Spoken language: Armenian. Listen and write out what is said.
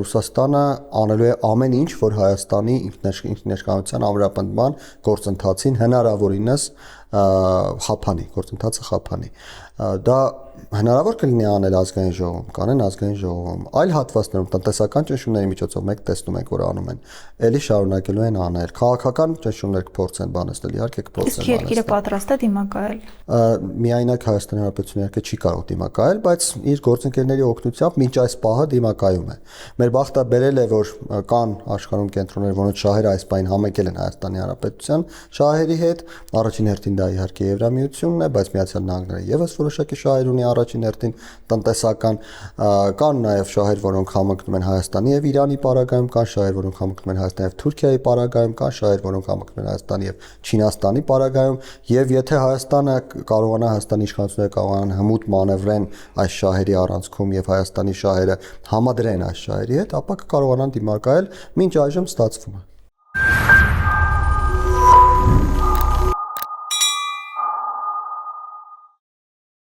Ռուսաստանը անելու է ամեն ինչ, որ Հայաստանի ինքնիշխանության ամրապնդման գործընթացին հնարավորինս գործընթացը խափանի։ Դա հնարավոր կլինի անել ազգային ժողովում, կանեն ազգային ժողովում, այլ հատվածներում տնտեսական ճնշումների միջոցով մեկ տեսնում ենք, որ անում են, էլի շարունակելու են անել, քաղաքական ճնշումներ կփորձեն բանացնել, իհարկե կփորձեն բանացնել։ Իսկ երկիրը պատրաստ է դիմակայել։ Միայնակ Հայաստանի Հանրապետությունը իհարկե չի կարող դիմակայել, բայց իր գործընկերների օգնությամբ մինչ այս պահը դիմակայում է։ Մեր բախտը բերել է, որ կան աշխարհում կենտրոններ, որոնց շահերը այս պահին համեկել են Հայաստանի Հանրապետության շահերի հետ, առաջին հերթին դա իհարկե Եվրամիությունն է, բայց Միացյալ Նահանգները եւս որոշակի շահեր ունի առաջին հերթին տնտեսական, կան նաև շահեր, որոնք համընկնում են Հայաստանի եւ Իրանի պարագայում, կան շահեր, որոնք համընկնում են Հայաստանի եւ Թուրքիայի պարագայում, կան շահեր, որոնք համընկնում են Հայաստանի եւ Չինաստանի պարագայում, եւ եթե Հայաստանը կարողանա, Հայաստանի իշխանությունները կարողանան հմուտ մանևրեն այս շահերի առանցքում եւ Հայաստանի շահերը համադրեն այս շահերի հետ, ապա կկարողանան դիմակայել, մինչ այժմ ստացվում է։